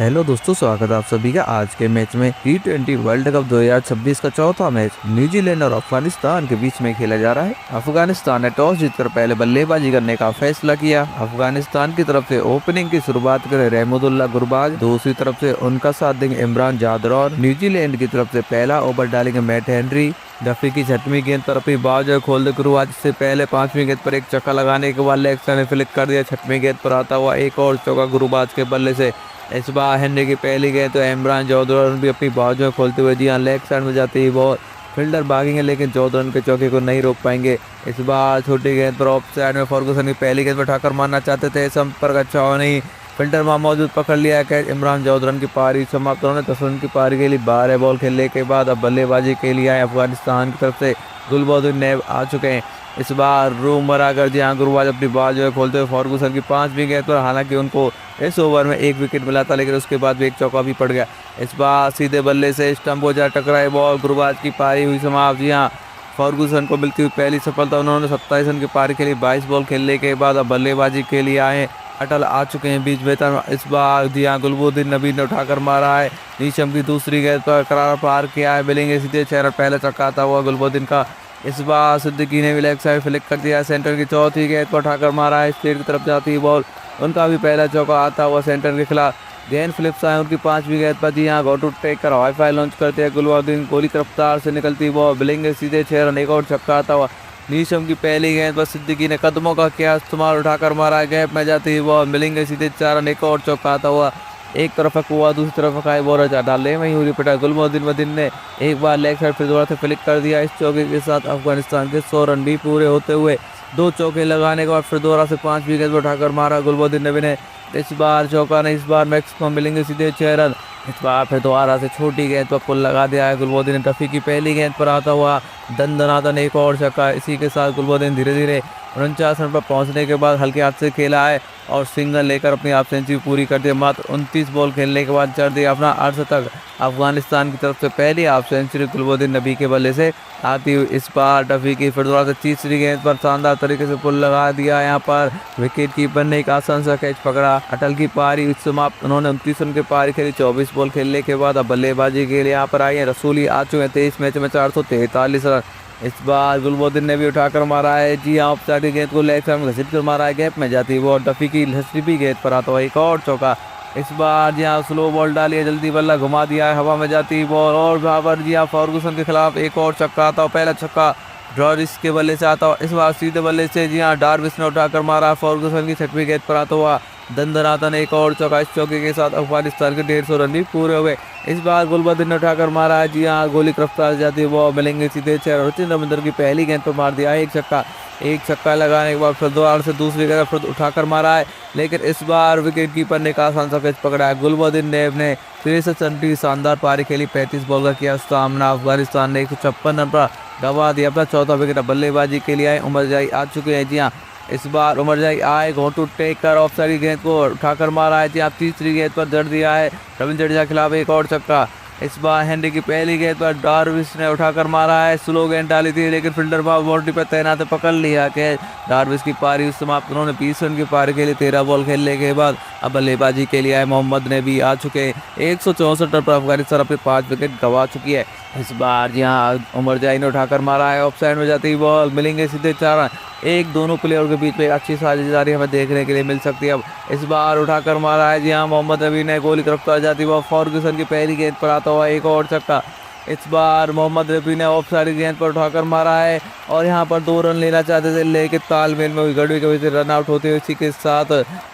Hello दोस्तों, स्वागत है आप सभी का आज के मैच में। T20 वर्ल्ड कप 2026 का चौथा मैच न्यूजीलैंड और अफगानिस्तान के बीच में खेला जा रहा है। अफगानिस्तान ने टॉस जीतकर पहले बल्लेबाजी करने का फैसला किया। अफगानिस्तान की तरफ से ओपनिंग की शुरुआत करे रहमतुल्लाह गुरबाज, दूसरी तरफ से उनका साथ देंगे इमरान जादर और न्यूजीलैंड की तरफ से पहला ओवर डालेंगे मैट हेनरी। डफी की छठवीं गेंद पर अपनी बाजू खोल दे गुरबाज से पहले पांचवी गेंद पर एक चक्का लगाने के बाद लेग साइड में फ्लिक कर दिया। छठवीं गेंद पर आता हुआ एक और चौका गुरबाज के बल्ले से। इस बार हेनरी की पहली गेंद तो इमरान जौहरन भी अपनी बाजू खोलते हुए जी हाँ लेग साइड में जाती है बॉल। फील्डर भागेंगे लेकिन जौहरन के चौके को नहीं रोक पाएंगे। इस बार छोटी गेंद पर ऑफ साइड में फर्गुसन की पहली गेंद पर ठाकर मारना चाहते थे, संपर्क अच्छा हो नहीं। फील्डर वहां मौजूद पकड़ लिया कैच। इमरान जौहरन की पारी समाप्त होने तक उनकी पारी के लिए 12 बॉल खेलने के बाद अब बल्लेबाजी के लिए आए अफगानिस्तान की तरफ से गुलबदीन नैब आ चुके हैं। इस बार रूम बराकर जी हाँ गुरबाज अपनी बाजू खोलते हुए फर्गुसन की पांचवीं गेंद पर, हालांकि उनको इस ओवर में एक विकेट मिला था लेकिन उसके बाद भी एक चौका भी पड़ गया। इस बार सीधे बल्ले से स्टंप हो जा टकराए बॉल, गुरबाज की पारी हुई समाप्त। जी हाँ फर्गुसन को मिलती हुई पहली सफलता। उन्होंने 27 रन की पारी के लिए 22 बॉल खेलने के बाद अब बल्लेबाजी के लिए आए। अटल आ चुके हैं बीच बेहतर। इस बार जी हाँ गुलबदीन नबी ने उठाकर मारा है। नीशम की दूसरी गेंद पर करार पार किया है, मिलेंगे सीधे चेहरा पहले चक्का आता हुआ गुलबदीन का। इस बार सिद्दीकी ने भी लेग साइड फ्लिक कर दिया। सेंटर की चौथी गेंद पर उठाकर मारा है, स्ट्रेट की तरफ जाती है बॉल। उनका भी पहला चौका आता हुआ सेंटर के खिलाफ। गेंद फ्लिप्स आए उनकी पांचवी गेंद पर, जी हाँ गो टू टेक कर वाईफाई लॉन्च करते हैं गुलबदीन। गोली की रफ्तार से निकलती बॉल, मिलेंगे सीधे 6 रन, एक और छक्का आता हुआ। नीशम की पहली गेंद पर सिद्दीकी ने कदमों का किया इस्तेमाल, उठाकर मारा, गैप में जाती है बॉल, मिलेंगे सीधे 4 रन, एक और चौका आता हुआ। एक तरफ हुआ दूसरी तरफ खाए बॉल डाले वहीं हुई पिटा। गुलबदीन ने एक बार लेग साइड फिर दोबारा से फ्लिक कर दिया। इस चौके के साथ अफगानिस्तान के 100 रन भी पूरे होते हुए 2 चौके लगाने के बाद फिर दोबारा से 5वीं गेंद पर उठाकर मारा गुलबदीन नबी ने। इस बार चौका नहीं, इस बार मैक्सिमम मिलेंगे सीधे 6 रन। इस बार फिर दोबारा से छोटी गेंद पर पुल लगा दिया है गुलबदीन ने। टफी की पहली गेंद पर आता हुआ दंदनादन एक और छक्का। इसी के साथ गुलबदीन धीरे धीरे 49 रन पर पहुंचने के बाद हल्के हाथ से खेला है और सिंगल लेकर अपनी हाफ सेंचुरी पूरी कर दी। मात्र 29 बॉल खेलने के बाद चढ़ दिया अपना अर्धशतक। अफगानिस्तान की तरफ से पहली हाफ सेंचुरी गुलबदीन नबी के बल्ले से आती हुई। इस बार टफी की फिर दोबारा से तीसरी गेंद पर शानदार तरीके से पुल लगा दिया। यहाँ पर विकेट कीपर ने एक आसान सा कैच पकड़ा। अटल की पारी समाप्त। उन्होंने 29 रन की पारी खेली। 24 बॉल खेलने के बाद अब बल्लेबाजी के लिए यहाँ पर आई है। रसूली आ चुके हैं 23 मैच में 443 रन। इस बार गुलबदीन ने भी उठाकर मारा है, जी हाँ ऑफसाइड की गेंद को लेग साइड में घसीट कर मारा है, गैप में जाती है वो। टफी की लस्टी गेंद पर आता हुआ एक और चौका। इस बार जी हाँ स्लो बॉल डाली है, जल्दी बल्ला घुमा दिया है, हवा में जाती है बॉल और वहाँ पर जी हाँ फर्गुसन के खिलाफ एक और छक्का आता हुआ। पहला छक्का डार्विस के बल्ले से आता हुआ, इस बार सीधे बल्ले से जी हाँ डार्विस ने उठाकर मारा। फर्गुसन की छठवीं गेंद पर आता हुआ दंदनादन एक और चौका। इस चौके के साथ अफगानिस्तान के 150 रन भी पूरे हुए। इस बार गुलबदीन ने उठाकर मारा है, जी हाँ गोली की रफ्तार जाती है वो, मिलेंगे सीधे 6 रन। सचिन रविंद्र की पहली गेंद पर मार दिया एक छक्का। एक छक्का लगाने के बाद फिर दोबारा से दूसरी गेंद फिर उठाकर मारा है, लेकिन इस बार विकेट कीपर ने आसान सा कैच पकड़ा है। गुलबदीन नैब ने 63 रन की शानदार पारी खेली। 35 बॉल का किया सामना। अफगानिस्तान ने 156 रन पर गंवा दिया अपना चौथा विकेट। बल्लेबाजी के लिए आए उमर जाई आ चुके हैं। जी हाँ इस बार उमर जाई आए, गो टू टेक कर ऑफ साइड गेंद को उठाकर मारा है। जी आप तीसरी गेंद पर जड़ दिया है रविंद्र जडेजा के खिलाफ एक और छक्का। इस बार हेनरी की पहली गेंद पर डार्विस ने उठाकर मारा है। स्लो गेंद डाली थी लेकिन फील्डर बाउंड्री पर तैनात पकड़ लिया कैच। डार्विस की पारी समाप्त। उन्होंने 20 रन की पारी के लिए 13 बॉल खेलने के बाद अब बल्लेबाजी के लिए आए मोहम्मद ने भी आ चुके। 164 रन पर अफगानिस्तान अपने 5 विकेट गंवा चुकी है। इस बार जी हाँ उमर जाई ने उठाकर मारा है, ऑफ साइड में जाती बॉल, मिलेंगे सीधे 4 रन। एक दोनों प्लेयर के बीच में अच्छी साझेदारी हमें देखने के लिए मिल सकती है। अब इस बार उठाकर मारा है, जी हाँ मोहम्मद नबी ने गोली की रफ्तार जाती है फर्गुसन की पहली गेंद पर आता हुआ एक और छक्का। इस बार मोहम्मद रफी ने ऑफ साइड गेंद पर उठाकर मारा है और यहाँ पर 2 रन लेना चाहते थे लेकिन तालमेल में हुई गड़बड़ी की वजह से रन आउट होते हुए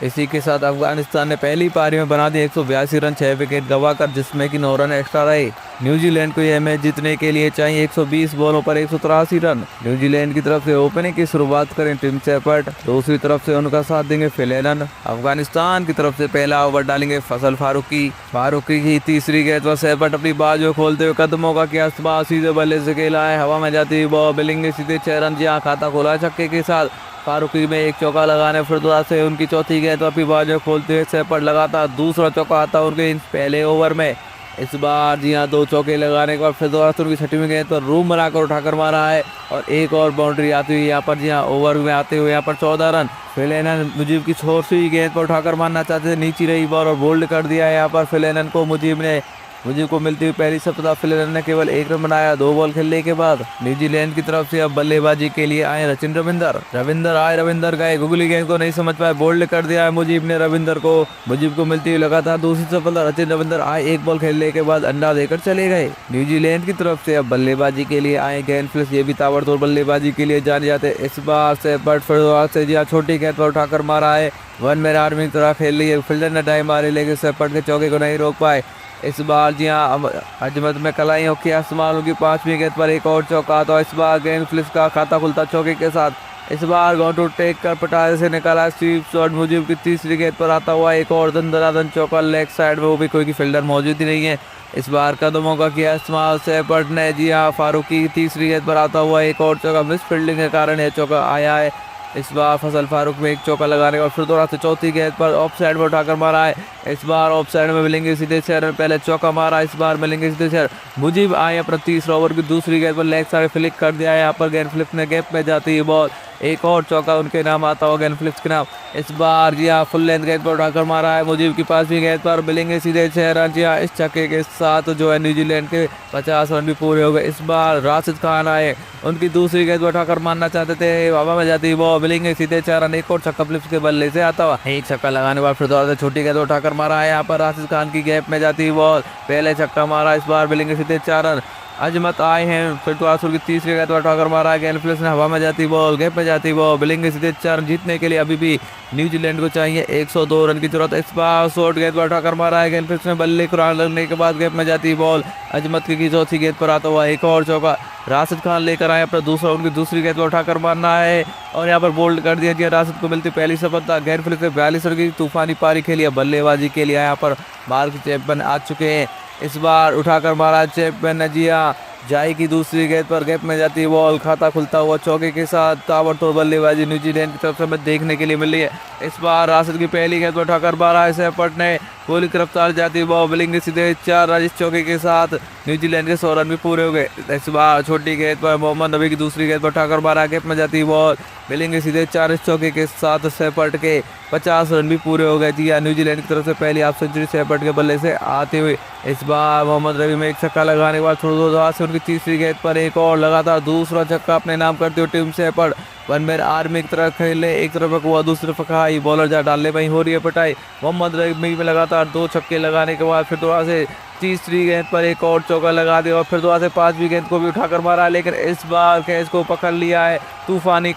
इसी के साथ अफगानिस्तान ने पहली पारी में बना दी 182 रन 6 विकेट गंवाकर, जिसमें कि 9 रन एक्स्ट्रा रहे। न्यूजीलैंड को यह मैच जीतने के लिए चाहिए 120 बॉलों पर 183 रन। न्यूजीलैंड की तरफ से ओपनिंग की शुरुआत करें टिम शेफर्ड, दूसरी तरफ से उनका साथ देंगे फिल एलन। अफगानिस्तान की तरफ से पहला ओवर डालेंगे फजल फारूकी की तीसरी गेंद पर शेफर्ड अपनी बाजू खोलते हुए कदमों का किया इस्तेमाल, सीधे बल्ले से खेला है, हवा में जाती हुई बॉल, मिलेंगे सीधे 6 रन। जी हाँ खाता खोला छक्के के साथ। फारूकी में एक चौका लगाने फिर दोबारा से उनकी चौथी गेंद पर अपनी बाजू खोलते हुए शेफर्ड लगातार दूसरा चौका आता उनके पहले ओवर में। इस बार जी हाँ 2 चौके लगाने के बाद फिर दोबारा उनकी छठी गेंद पर रूम बनाकर उठाकर मारा है और एक और बाउंड्री आती हुई यहाँ पर जी हाँ ओवर में आते हुए यहाँ पर 14 रन। फिलेनन मुजीब की छोर से ही गेंद पर उठाकर मारना चाहते थे, नीचे रही बॉल और बोल्ड कर दिया है यहाँ पर फिलेनन को। मुजीब को मिलती हुई पहली सफलता। फिलेनन ने केवल 1 रन बनाया 2 बॉल खेलने के बाद। न्यूजीलैंड की तरफ से अब बल्लेबाजी के लिए आए सचिन रविंदर गए, गुगली गेंद को नहीं समझ पाए, बोल्ड कर दिया है मुजीब ने रविंदर को। मुजीब को मिलती हुई लगातार दूसरी सफलता। सचिन रविंदर आए 1 बॉल खेलने के बाद अंडा देकर चले गए। न्यूजीलैंड की तरफ से अब बल्लेबाजी के लिए आए ग्लेन फिलिप्स, ये भी ताबड़तोड़ बल्लेबाजी के लिए जाने जाते। इस बार से बट फिर से जी छोटी गेंद पर उठाकर मारा है, 1 मैन आर्मी की तरह खेल रही है। फील्डर ने टाइम मारे लेकिन सेपट के चौके को नहीं रोक पाए। इस बार जी हाँ अजमत में कलाइयों की आसमानों की 5वीं गेंद पर एक और चौका, तो इस बार ग्लेन फिलिप्स का खाता खुलता चौके के साथ। इस बार गॉन्टू टेक कर पटाखे से निकाला स्वीप शॉट, मुजीब की तीसरी गेंद पर आता हुआ एक और दंदनादन चौका लेग साइड में, वो भी कोई फील्डर मौजूद ही नहीं है। इस बार कदमों का किया इस्तेमाल सेपट ने जी हाँ फारूकी की तीसरी गेंद पर आता हुआ एक और चौका, मिस फील्डिंग के कारण यह चौका आया है। इस बार फसल फारूक में 1 चौका लगाने का फिर दोबारा से चौथी गेंद पर ऑफ साइड में उठाकर मारा है। इस बार ऑफ साइड में मिलेंगे सीधे शहर पहले चौका मारा, इस बार मिलेंगे सीधे शहर। मुजीब आए अपना तीसरा ओवर की दूसरी गेंद पर लेग साइड फ्लिक कर दिया है यहाँ पर ग्लेन फिलिप्स ने, गैप में जाती है बॉल, एक और चौका उनके नाम आता हुआ ग्लेन फिलिप्स के नाम। इस बार जी हाँ फुल लेंथ गेंद पर उठाकर मारा है मुजीब की 5वीं गेंद पर, मिलेंगे सीधे 6 रन। जी हाँ इस छक्के के साथ जो है न्यूजीलैंड के 50 रन भी पूरे हो गए। इस बार राशिद खान आए, उनकी दूसरी गेंद पर उठाकर मारना चाहते थे, हवा में जाती बॉल, मिलेंगे सीधे 4 रन। एक और छक्का फिलिप्स के बल्ले से आता हुआ, एक छक्का लगाने के बाद फिर दोबारा से छोटी गेंद उठाकर मारा है यहाँ पर राशिद खान की गैप में जाती बॉल, पहले छक्का मारा, इस बार मिलेंगे सीधे 4 रन। अजमत आए हैं फिर तो आसुर की तीसरी गेंद पर उठाकर मारा है, ग्लेन फिलिप्स ने हवा में जाती बॉल, गैप में जाती बॉल, मिलेंगे सीधे 4 रन। जीतने के लिए अभी भी न्यूजीलैंड को चाहिए 102 रन की जरूरत है। इस बार शॉर्ट गेंद पर उठाकर मारा है ग्लेन फिलिप्स ने, बल्ले को लगने के बाद गैप में जाती बॉल, अजमत की चौथी गेंद पर आता हुआ एक और चौका। राशिद खान लेकर आए अपना दूसरा, उनकी दूसरी गेंद पर उठाकर मारना है और यहाँ पर बोल्ड कर दिया गया। राशिद को मिलती पहली सफलता। ग्लेन फिलिप्स ने 42 रन की तूफानी पारी खेली है। बल्लेबाजी के लिए यहाँ पर मार्क चैपमैन आ चुके हैं, इस बार उठाकर मारा चैपमैन ने। जी हाँ जाई की दूसरी गेंद पर गैप में जाती बॉल, खाता खुलता हुआ चौके के साथ ताबड़तोड़ बल्लेबाजी न्यूजीलैंड की तरफ से हमें देखने के लिए मिली है। इस बार राशिद की पहली गेंद पर उठाकर मारा है सेपट ने, गोली की रफ्तार जाती बॉल, मिलेंगे सीधे 4 रन। इस चौके के साथ न्यूजीलैंड के 100 रन भी पूरे हो गए। इस बार छोटी गेंद पर मोहम्मद नबी की दूसरी गेंद पर उठाकर मारा, गैप में जाती बॉल, मिलेंगे सीधे 4। इस चौके के साथ सेपट के 50 रन भी पूरे हो गए। जी न्यूजीलैंड की तरफ से पहली हाफ सेंचुरी सेपट के बल्ले से आते हुए। इस बार मोहम्मद रफी में 1 छक्का लगाने के बाद थोड़ा से उनकी तीसरी गेंद पर एक और लगातार दूसरा छक्का अपने नाम करते हुए टीम सेपट 1 मैन आर्मी की तरफ खेलने, एक तरफ हुआ दूसरी तरफ खाई, बॉलर जा डालने में हो रही है पिटाई। मोहम्मद रफी में लगातार 2 छक्के लगाने के बाद फिर दोबारा से तीसरी गेंद पर एक और चौका लगा दिया और फिर दोबारा से 5वीं गेंद को भी उठाकर मारा, लेकिन इस बार कैच को पकड़ लिया है तूफान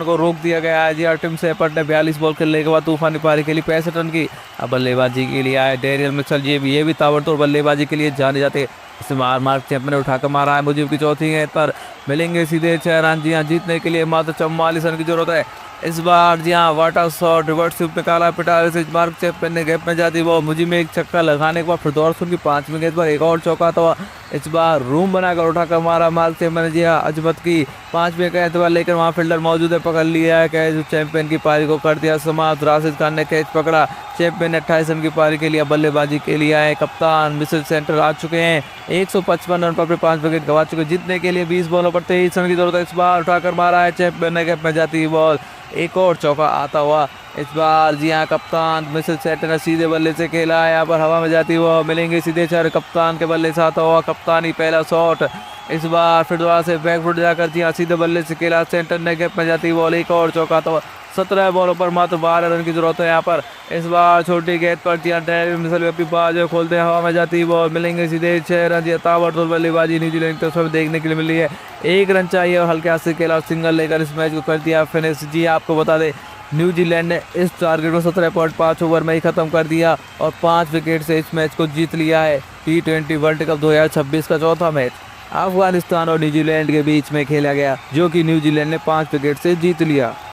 को रोक दिया गया है। जी टीम सेपट ने 42 बॉल खेलने के बाद तूफानी पारी खेली 65 रन की। अब बल्लेबाजी के लिए आए डेरियल मिचेल, ये भी ताबड़तोड़ बल्लेबाजी के लिए जाने जाते। इस मार्क चैपमैन ने उठाकर मारा है मुजीब की चौथी गेंद पर, मिलेंगे सीधे 6 रन। जी हाँ जीतने के लिए मात्र 44 रन की जरूरत है। इस बार जी हाँ वाटर शॉट रिवर्स स्वीप निकाला पिटारे से, मार्क चैपमैन ने गैप में जाती वो मुझे में 1 छक्का लगाने के बाद फिर दोबारा उनकी 5वीं गेंद पर एक और चौका था। इस बार रूम बनाकर उठाकर मारा मार्क चैपमैन ने। जी हाँ अजमत की 5वीं गेंद पर लेकर वहाँ फील्डर मौजूद है, पकड़ लिया है कैच, चैंपियन की पारी को कर दिया समाप्त। राशिद खान ने कैच पकड़ा, चैंपियन ने 28 रन की पारी के लिए बल्लेबाजी के लिए आए कप्तान मिचेल सेंटर आ चुके हैं। 155 रन पर 5 विकेट गंवा चुके, जीतने के लिए 20 बॉलों पर 23 रन की जरूरत है। इस बार उठाकर मारा है चैंपियन ने, गैप में जाती बॉल, एक और चौका आता हुआ। इस बार जी हाँ कप्तान मिचेल सेंटर ने सीधे बल्ले से खेला है, यहाँ पर हवा में जाती हुआ मिलेंगे सीधे 4। कप्तान के बल्ले से आता हुआ कप्तानी पहला शॉट। इस बार फिर दोबारा से बैकफुट जाकर जी हाँ सीधे बल्ले से खेला, सेंटर ने गैप में जाती बॉल, एक और चौका आता हुआ। 17 बॉलों पर मात्र 12 रन की जरूरत है यहाँ पर। इस बार छोटी गेंद पर जी हाँ मिचेल अपनी बाजू खोलते हैं, हवा में जाती बॉल, मिलेंगे सीधे 6 रन। जी ताबड़तोड़ बल्लेबाजी न्यूजीलैंड की तरफ से देखने के लिए मिली है। 1 रन चाहिए और हल्के हाथ से खेला, सिंगल लेकर इस मैच को कर दिया फिनिश। जी आपको बता दें न्यूजीलैंड ने इस टारगेट को 17.5 ओवर में ही खत्म कर दिया और 5 विकेट से इस मैच को जीत लिया है। T20 वर्ल्ड कप 2026 का चौथा मैच अफगानिस्तान और न्यूजीलैंड के बीच में खेला गया, जो कि न्यूजीलैंड ने 5 विकेट से जीत लिया।